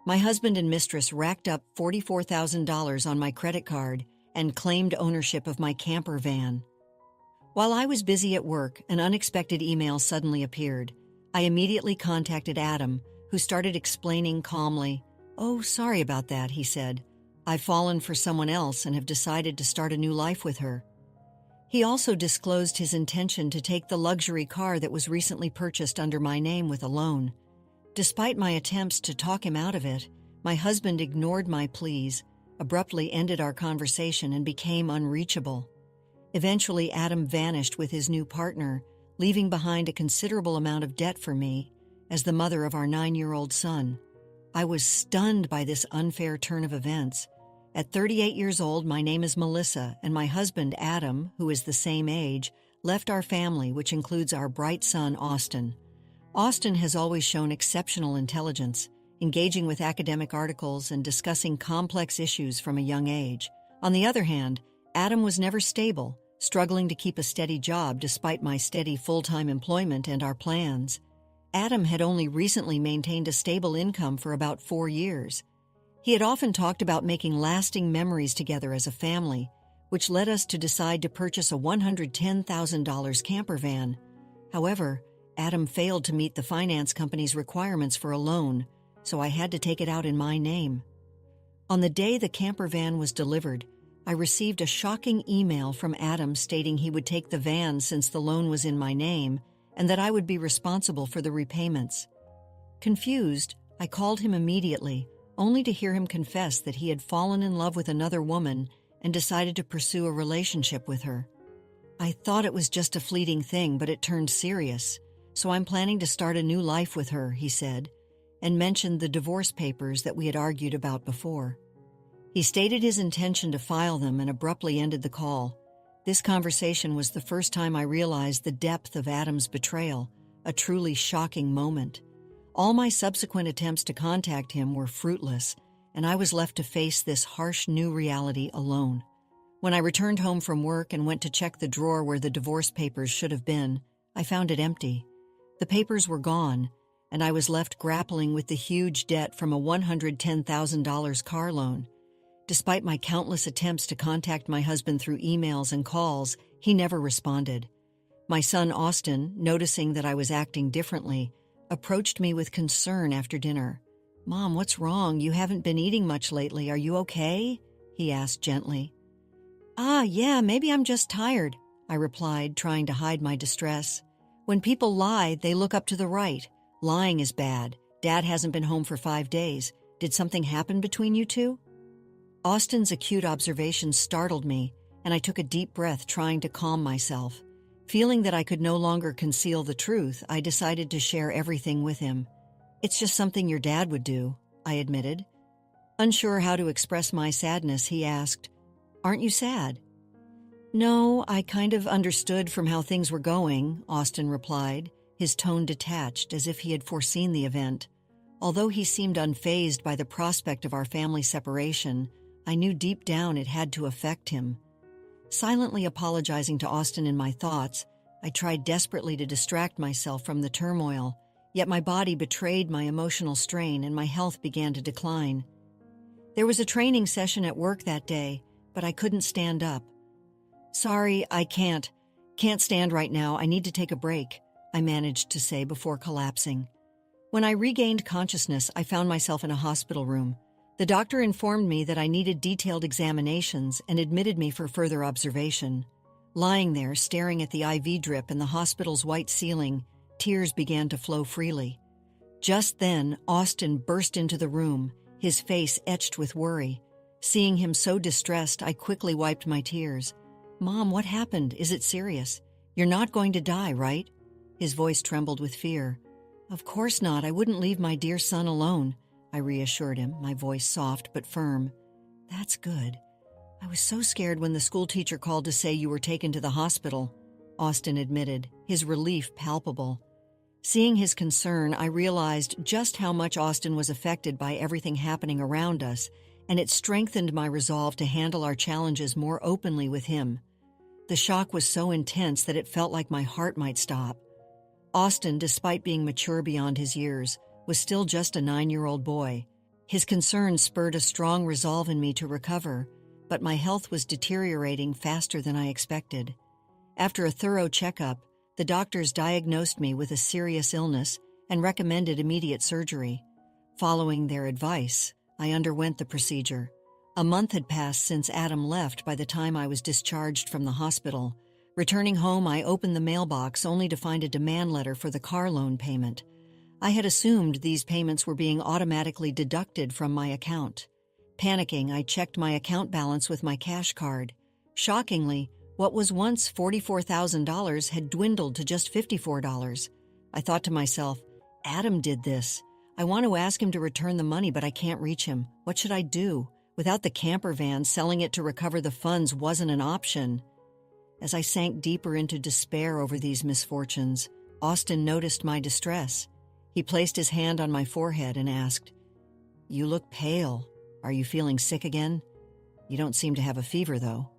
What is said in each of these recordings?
My husband and Mistress racked up $44,000 on my credit card and claimed ownership of my camper van. While I was busy at work, an unexpected email suddenly appeared. I immediately contacted Adam, who started explaining calmly. "Oh, sorry about that," he said. "I've fallen for someone else and have decided to start a new life with her." He also disclosed his intention to take the luxury car that was recently purchased under my name with a loan. Despite my attempts to talk him out of it, my husband ignored my pleas, abruptly ended our conversation, and became unreachable. Eventually, Adam vanished with his new partner, leaving behind a considerable amount of debt for me as the mother of our 9-year-old son. I was stunned by this unfair turn of events. At 38 years old, my name is Melissa, and my husband, Adam, who is the same age, left our family, which includes our bright son, Austin. Austin has always shown exceptional intelligence, engaging with academic articles and discussing complex issues from a young age. On the other hand, Adam was never stable, struggling to keep a steady job despite my steady full-time employment and our plans. Adam had only recently maintained a stable income for about 4 years. He had often talked about making lasting memories together as a family, which led us to decide to purchase a $110,000 camper van. However, Adam failed to meet the finance company's requirements for a loan, so I had to take it out in my name. On the day the camper van was delivered, I received a shocking email from Adam stating he would take the van since the loan was in my name and that I would be responsible for the repayments. Confused, I called him immediately, only to hear him confess that he had fallen in love with another woman and decided to pursue a relationship with her. "I thought it was just a fleeting thing, but it turned serious, so I'm planning to start a new life with her," he said, and mentioned the divorce papers that we had argued about before. He stated his intention to file them and abruptly ended the call. This conversation was the first time I realized the depth of Adam's betrayal, a truly shocking moment. All my subsequent attempts to contact him were fruitless, and I was left to face this harsh new reality alone. When I returned home from work and went to check the drawer where the divorce papers should have been, I found it empty. The papers were gone, and I was left grappling with the huge debt from a $110,000 car loan. Despite my countless attempts to contact my husband through emails and calls, he never responded. My son Austin, noticing that I was acting differently, approached me with concern after dinner. "Mom, what's wrong? You haven't been eating much lately. Are you okay?" he asked gently. Yeah, maybe I'm just tired," I replied, trying to hide my distress. "When people lie, they look up to the right. Lying is bad. Dad hasn't been home for 5 days. Did something happen between you two?" Austin's acute observation startled me, and I took a deep breath, trying to calm myself. Feeling that I could no longer conceal the truth, I decided to share everything with him. "It's just something your dad would do," I admitted. Unsure how to express my sadness, he asked, "Aren't you sad?" "No, I kind of understood from how things were going," Austin replied, his tone detached as if he had foreseen the event. Although he seemed unfazed by the prospect of our family separation, I knew deep down it had to affect him. Silently apologizing to Austin in my thoughts, I tried desperately to distract myself from the turmoil, yet my body betrayed my emotional strain and my health began to decline. There was a training session at work that day, but I couldn't stand up. "Sorry, I can't stand right now. I need to take a break," I managed to say before collapsing. When I regained consciousness, I found myself in a hospital room. The doctor informed me that I needed detailed examinations and admitted me for further observation. Lying there, staring at the IV drip and the hospital's white ceiling, tears began to flow freely. Just then, Austin burst into the room, his face etched with worry. Seeing him so distressed, I quickly wiped my tears. "Mom, what happened? Is it serious? You're not going to die, right?" His voice trembled with fear. "Of course not. I wouldn't leave my dear son alone," I reassured him, my voice soft but firm. "That's good. I was so scared when the school teacher called to say you were taken to the hospital," Austin admitted, his relief palpable. Seeing his concern, I realized just how much Austin was affected by everything happening around us, and it strengthened my resolve to handle our challenges more openly with him. The shock was so intense that it felt like my heart might stop. Austin, despite being mature beyond his years, was still just a 9-year-old boy. His concern spurred a strong resolve in me to recover, but my health was deteriorating faster than I expected. After a thorough checkup, the doctors diagnosed me with a serious illness and recommended immediate surgery. Following their advice, I underwent the procedure. A month had passed since Adam left by the time I was discharged from the hospital. Returning home, I opened the mailbox only to find a demand letter for the car loan payment. I had assumed these payments were being automatically deducted from my account. Panicking, I checked my account balance with my cash card. Shockingly, what was once $44,000 had dwindled to just $54. I thought to myself, Adam did this. I want to ask him to return the money, but I can't reach him. What should I do? Without the camper van, selling it to recover the funds wasn't an option. As I sank deeper into despair over these misfortunes, Austin noticed my distress. He placed his hand on my forehead and asked, "You look pale. Are you feeling sick again? You don't seem to have a fever, though."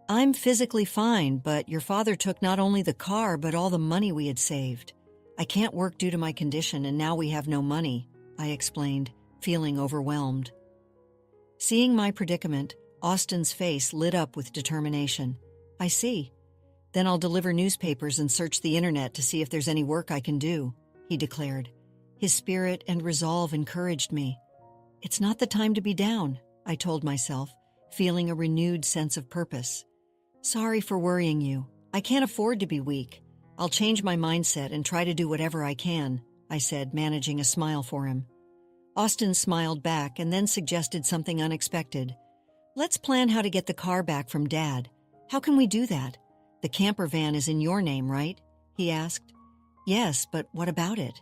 "I'm physically fine, but your father took not only the car but all the money we had saved. I can't work due to my condition, and now we have no money," I explained, feeling overwhelmed. Seeing my predicament, Austin's face lit up with determination. "I see. Then I'll deliver newspapers and search the internet to see if there's any work I can do," he declared. His spirit and resolve encouraged me. "It's not the time to be down," I told myself, feeling a renewed sense of purpose. "Sorry for worrying you. I can't afford to be weak. I'll change my mindset and try to do whatever I can," I said, managing a smile for him. Austin smiled back and then suggested something unexpected. "Let's plan how to get the car back from Dad. How can we do that? The camper van is in your name, right?" he asked. "Yes, but what about it?"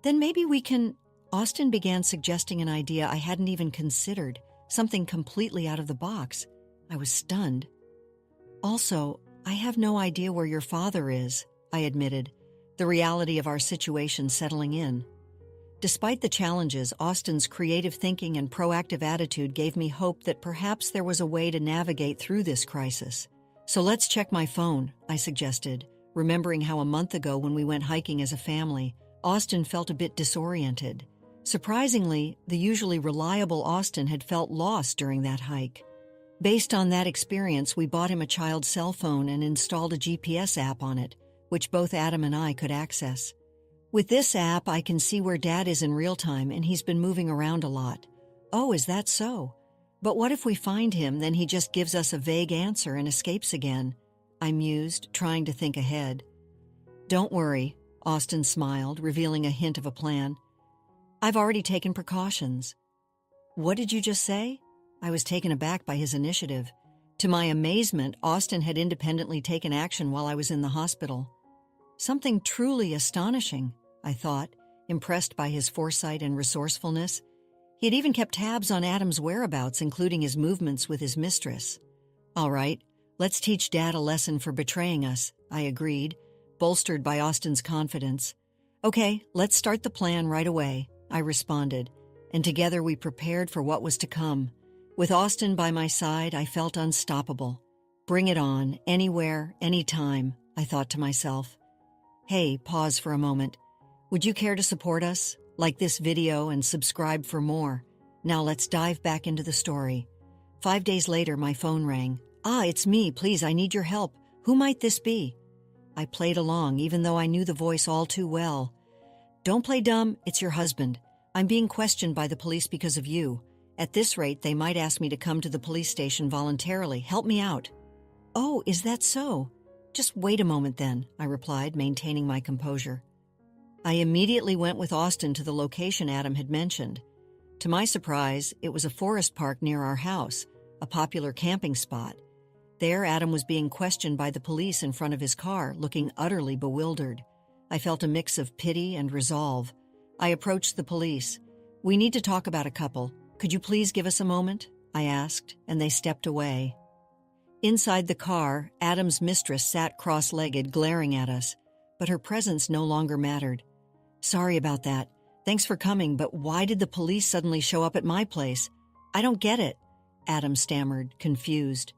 "Then maybe we can—" Austin began suggesting an idea I hadn't even considered, something completely out of the box. I was stunned. "Also, I have no idea where your father is," I admitted, the reality of our situation settling in. Despite the challenges, Austin's creative thinking and proactive attitude gave me hope that perhaps there was a way to navigate through this crisis. "So let's check my phone," I suggested, remembering how a month ago when we went hiking as a family, Austin felt a bit disoriented. Surprisingly, the usually reliable Austin had felt lost during that hike. Based on that experience, we bought him a child's cell phone and installed a GPS app on it, which both Adam and I could access. With this app, I can see where Dad is in real time, and he's been moving around a lot. "Oh, is that so? But what if we find him, then he just gives us a vague answer and escapes again?" I mused, trying to think ahead. "Don't worry," Austin smiled, revealing a hint of a plan. "I've already taken precautions." "What did you just say?" I was taken aback by his initiative. To my amazement, Austin had independently taken action while I was in the hospital. Something truly astonishing, I thought, impressed by his foresight and resourcefulness. He had even kept tabs on Adam's whereabouts, including his movements with his mistress. "All right, let's teach Dad a lesson for betraying us," I agreed, bolstered by Austin's confidence. "Okay, let's start the plan right away," I responded, and together we prepared for what was to come. With Austin by my side, I felt unstoppable. Bring it on, anywhere, anytime, I thought to myself. Hey, pause for a moment. Would you care to support us? Like this video and subscribe for more. Now let's dive back into the story. 5 days later, my phone rang. It's me. Please, I need your help. Who might this be?" I played along, even though I knew the voice all too well. "Don't play dumb. It's your husband. I'm being questioned by the police because of you. At this rate, they might ask me to come to the police station voluntarily. Help me out." "Oh, is that so? Just wait a moment then," I replied, maintaining my composure. I immediately went with Austin to the location Adam had mentioned. To my surprise, it was a forest park near our house, a popular camping spot. There, Adam was being questioned by the police in front of his car, looking utterly bewildered. I felt a mix of pity and resolve. I approached the police. "We need to talk about a couple. Could you please give us a moment?" I asked, and they stepped away. Inside the car, Adam's mistress sat cross-legged, glaring at us, but her presence no longer mattered. "Sorry about that. Thanks for coming, but why did the police suddenly show up at my place? I don't get it," Adam stammered, confused.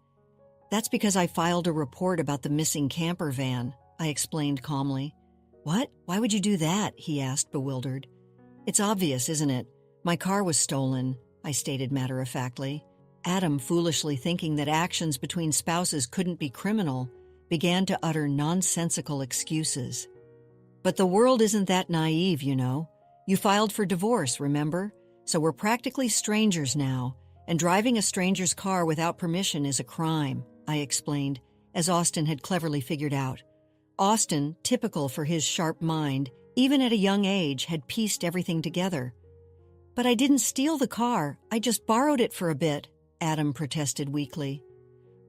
"That's because I filed a report about the missing camper van," I explained calmly. "What? Why would you do that?" he asked, bewildered. "It's obvious, isn't it? My car was stolen, I stated matter-of-factly. Adam, foolishly thinking that actions between spouses couldn't be criminal, began to utter nonsensical excuses. But the world isn't that naive, you know. You filed for divorce, remember? So we're practically strangers now, and driving a stranger's car without permission is a crime, I explained, as Austin had cleverly figured out. Austin, typical for his sharp mind, even at a young age, had pieced everything together. But I didn't steal the car, I just borrowed it for a bit, Adam protested weakly.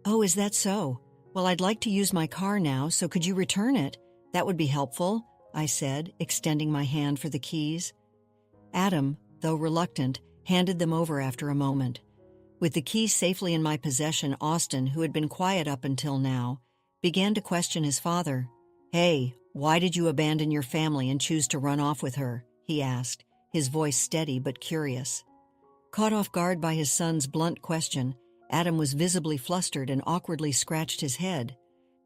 Oh, is that so? Well, I'd like to use my car now, so could you return it? That would be helpful, I said, extending my hand for the keys. Adam, though reluctant, handed them over after a moment. With the keys safely in my possession, Austin, who had been quiet up until now, began to question his father. Hey, why did you abandon your family and choose to run off with her? He asked, his voice steady but curious. Caught off guard by his son's blunt question, Adam was visibly flustered and awkwardly scratched his head.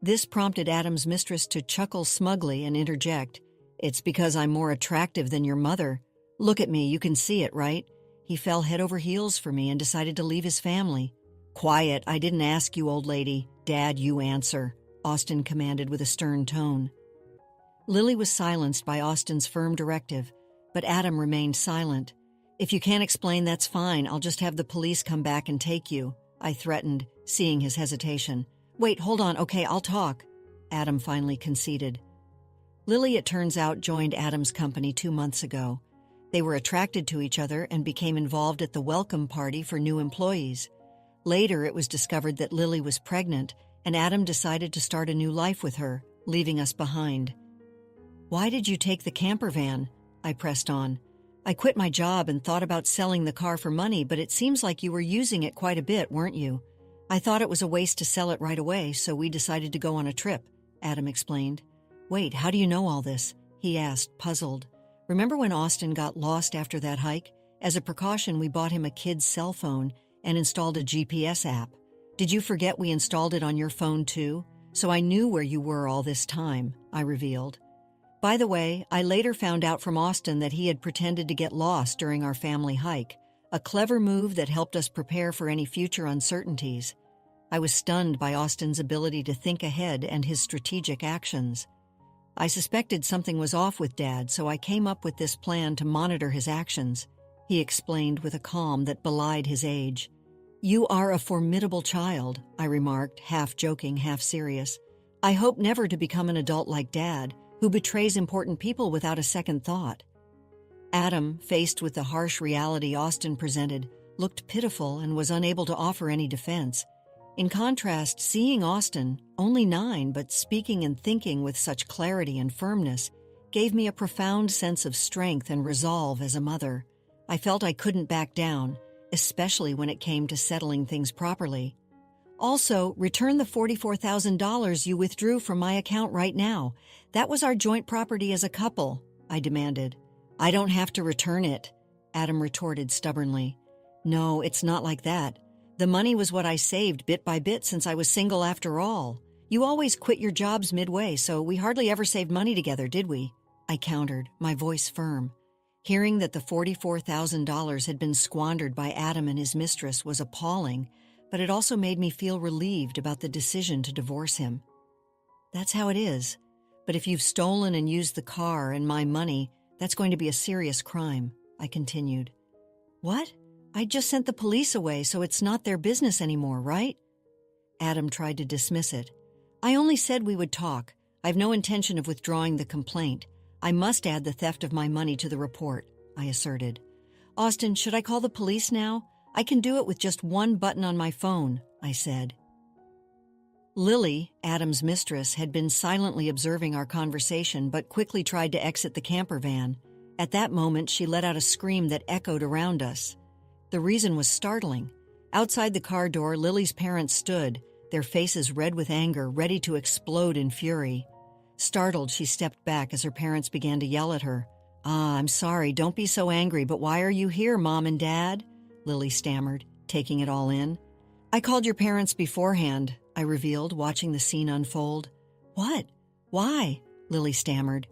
This prompted Adam's mistress to chuckle smugly and interject. It's because I'm more attractive than your mother. Look at me, you can see it, right? He fell head over heels for me and decided to leave his family. Quiet, I didn't ask you, old lady. Dad, you answer, Austin commanded with a stern tone. Lily was silenced by Austin's firm directive, but Adam remained silent. If you can't explain, that's fine. I'll just have the police come back and take you, I threatened, seeing his hesitation. Wait, hold on. Okay, I'll talk, Adam finally conceded. Lily, it turns out, joined Adam's company 2 months ago. They were attracted to each other and became involved at the welcome party for new employees. Later, it was discovered that Lily was pregnant, and Adam decided to start a new life with her, leaving us behind. Why did you take the camper van? I pressed on. I quit my job and thought about selling the car for money, but it seems like you were using it quite a bit, weren't you? I thought it was a waste to sell it right away, so we decided to go on a trip, Adam explained. Wait, how do you know all this? He asked, puzzled. Remember when Austin got lost after that hike? As a precaution, we bought him a kid's cell phone and installed a GPS app. Did you forget we installed it on your phone too? So I knew where you were all this time, I revealed. By the way, I later found out from Austin that he had pretended to get lost during our family hike, a clever move that helped us prepare for any future uncertainties. I was stunned by Austin's ability to think ahead and his strategic actions. I suspected something was off with Dad, so I came up with this plan to monitor his actions, he explained with a calm that belied his age. You are a formidable child, I remarked, half joking, half serious. I hope never to become an adult like Dad, who betrays important people without a second thought. Adam, faced with the harsh reality Austin presented, looked pitiful and was unable to offer any defense. In contrast, seeing Austin, only 9 but speaking and thinking with such clarity and firmness, gave me a profound sense of strength and resolve as a mother. I felt I couldn't back down, especially when it came to settling things properly. Also, return the $44,000 you withdrew from my account right now. That was our joint property as a couple, I demanded. I don't have to return it, Adam retorted stubbornly. No, it's not like that. The money was what I saved bit by bit since I was single after all. You always quit your jobs midway, so we hardly ever saved money together, did we? I countered, my voice firm. Hearing that the $44,000 had been squandered by Adam and his mistress was appalling, but it also made me feel relieved about the decision to divorce him. That's how it is. But if you've stolen and used the car and my money, that's going to be a serious crime, I continued. What? I just sent the police away, so it's not their business anymore, right? Adam tried to dismiss it. I only said we would talk. I have no intention of withdrawing the complaint. I must add the theft of my money to the report, I asserted. Austin, should I call the police now? I can do it with just one button on my phone, I said. Lily, Adam's mistress, had been silently observing our conversation but quickly tried to exit the camper van. At that moment, she let out a scream that echoed around us. The reason was startling. Outside the car door, Lily's parents stood, their faces red with anger, ready to explode in fury. Startled, she stepped back as her parents began to yell at her. I'm sorry, don't be so angry, but why are you here, Mom and Dad? Lily stammered, taking it all in. I called your parents beforehand, I revealed, watching the scene unfold. What? Why? Lily stammered.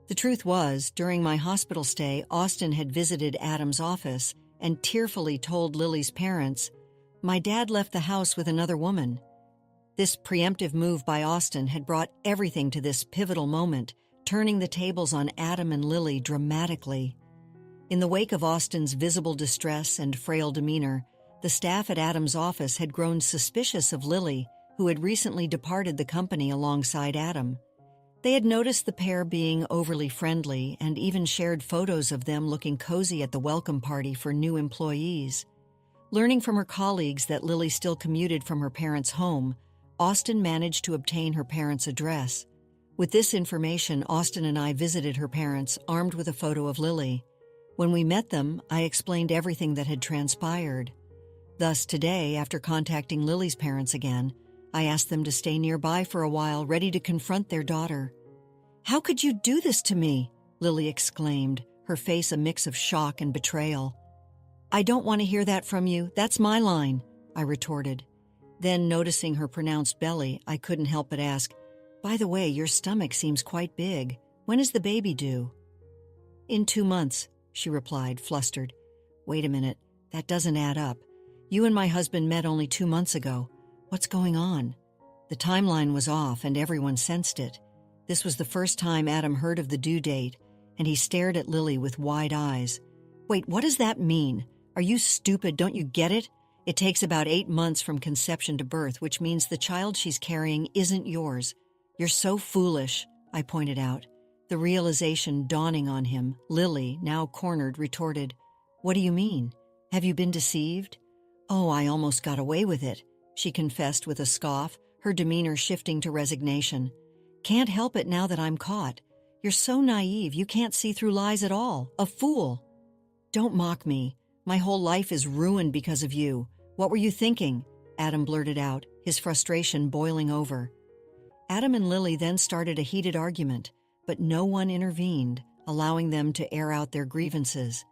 The truth was, during my hospital stay, Austin had visited Adam's office and tearfully told Lily's parents, "My dad left the house with another woman." This preemptive move by Austin had brought everything to this pivotal moment, turning the tables on Adam and Lily dramatically. In the wake of Austin's visible distress and frail demeanor, the staff at Adam's office had grown suspicious of Lily, who had recently departed the company alongside Adam. They had noticed the pair being overly friendly and even shared photos of them looking cozy at the welcome party for new employees. Learning from her colleagues that Lily still commuted from her parents' home, Austin managed to obtain her parents' address. With this information, Austin and I visited her parents, armed with a photo of Lily. When we met them, I explained everything that had transpired. Thus, today, after contacting Lily's parents again, I asked them to stay nearby for a while, ready to confront their daughter. "How could you do this to me?" Lily exclaimed, her face a mix of shock and betrayal. "I don't want to hear that from you. That's my line," I retorted. Then, noticing her pronounced belly, I couldn't help but ask, "By the way, your stomach seems quite big. When is the baby due?" "In 2 months," she replied, flustered. "Wait a minute, that doesn't add up. You and my husband met only 2 months ago. What's going on?" The timeline was off and everyone sensed it. This was the first time Adam heard of the due date, and he stared at Lily with wide eyes. "Wait, what does that mean? Are you stupid? Don't you get it? It takes about 8 months from conception to birth, which means the child she's carrying isn't yours. You're so foolish," I pointed out. The realization dawning on him, Lily, now cornered, retorted, "What do you mean? Have you been deceived?" "Oh, I almost got away with it," she confessed with a scoff, her demeanor shifting to resignation. "Can't help it now that I'm caught. You're so naive, you can't see through lies at all. A fool." "Don't mock me. My whole life is ruined because of you. What were you thinking?" Adam blurted out, his frustration boiling over. Adam and Lily then started a heated argument, but no one intervened, allowing them to air out their grievances.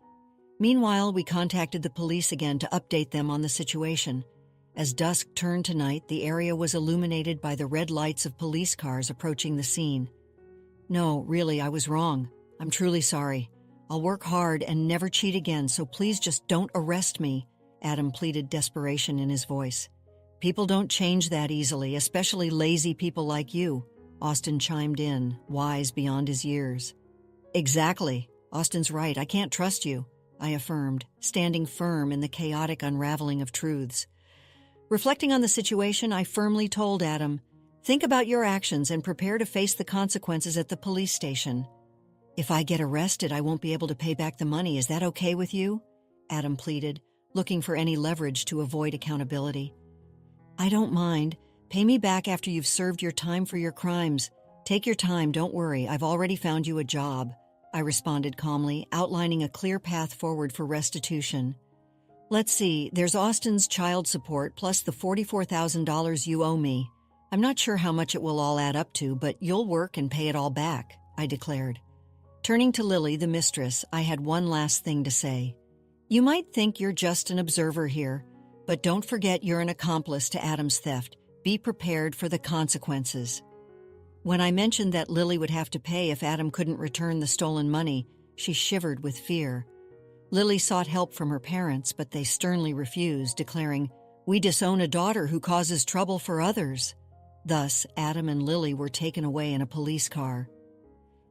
Meanwhile, we contacted the police again to update them on the situation. As dusk turned to night, the area was illuminated by the red lights of police cars approaching the scene. "No, really, I was wrong. I'm truly sorry. I'll work hard and never cheat again, so please just don't arrest me," Adam pleaded, desperation in his voice. "People don't change that easily, especially lazy people like you," Austin chimed in, wise beyond his years. "Exactly. Austin's right. I can't trust you," I affirmed, standing firm in the chaotic unraveling of truths. Reflecting on the situation, I firmly told Adam, "Think about your actions and prepare to face the consequences at the police station." "If I get arrested, I won't be able to pay back the money. Is that okay with you?" Adam pleaded, looking for any leverage to avoid accountability. "I don't mind. Pay me back after you've served your time for your crimes. Take your time, don't worry. I've already found you a job," I responded calmly, outlining a clear path forward for restitution. "Let's see, there's Austin's child support plus the $44,000 you owe me. I'm not sure how much it will all add up to, but you'll work and pay it all back," I declared. Turning to Lily, the mistress, I had one last thing to say. "You might think you're just an observer here, but don't forget you're an accomplice to Adam's theft. Be prepared for the consequences." When I mentioned that Lily would have to pay if Adam couldn't return the stolen money, she shivered with fear. Lily sought help from her parents, but they sternly refused, declaring, "We disown a daughter who causes trouble for others." Thus, Adam and Lily were taken away in a police car.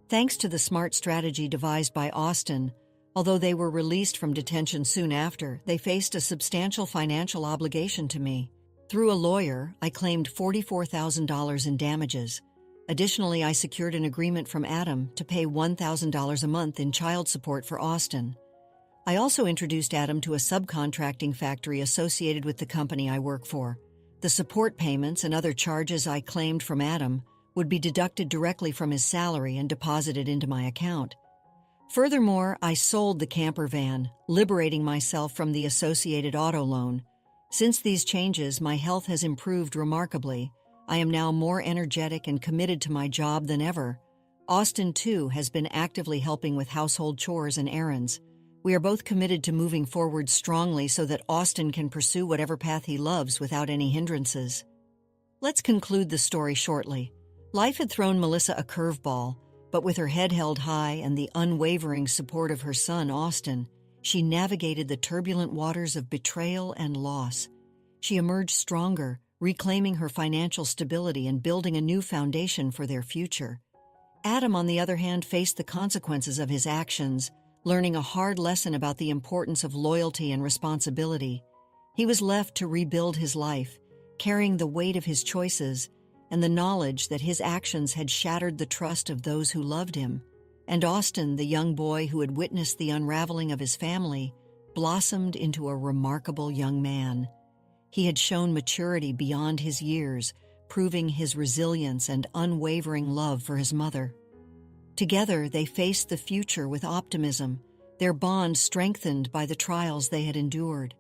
Thanks to the smart strategy devised by Austin, although they were released from detention soon after, they faced a substantial financial obligation to me. Through a lawyer, I claimed $44,000 in damages. Additionally, I secured an agreement from Adam to pay $1,000 a month in child support for Austin. I also introduced Adam to a subcontracting factory associated with the company I work for. The support payments and other charges I claimed from Adam would be deducted directly from his salary and deposited into my account. Furthermore, I sold the camper van, liberating myself from the associated auto loan. Since these changes, my health has improved remarkably. I am now more energetic and committed to my job than ever. Austin, too, has been actively helping with household chores and errands. We are both committed to moving forward strongly so that Austin can pursue whatever path he loves without any hindrances. Let's conclude the story shortly. Life had thrown Melissa a curveball. But with her head held high and the unwavering support of her son, Austin, she navigated the turbulent waters of betrayal and loss. She emerged stronger, reclaiming her financial stability and building a new foundation for their future. Adam, on the other hand, faced the consequences of his actions, learning a hard lesson about the importance of loyalty and responsibility. He was left to rebuild his life, carrying the weight of his choices and the knowledge that his actions had shattered the trust of those who loved him. And Austin, the young boy who had witnessed the unraveling of his family, blossomed into a remarkable young man. He had shown maturity beyond his years, proving his resilience and unwavering love for his mother. Together, they faced the future with optimism, their bond strengthened by the trials they had endured.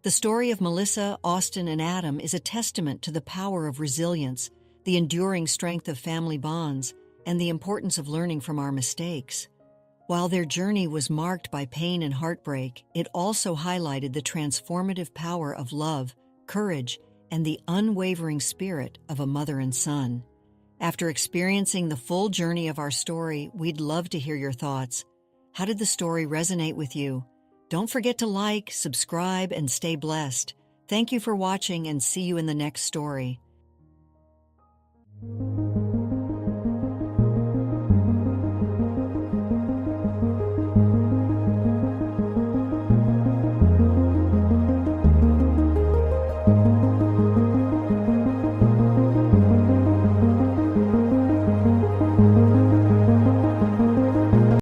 The story of Melissa, Austin, and Adam is a testament to the power of resilience, the enduring strength of family bonds, and the importance of learning from our mistakes. While their journey was marked by pain and heartbreak, it also highlighted the transformative power of love, courage, and the unwavering spirit of a mother and son. After experiencing the full journey of our story, we'd love to hear your thoughts. How did the story resonate with you? Don't forget to like, subscribe, and stay blessed. Thank you for watching, and see you in the next story.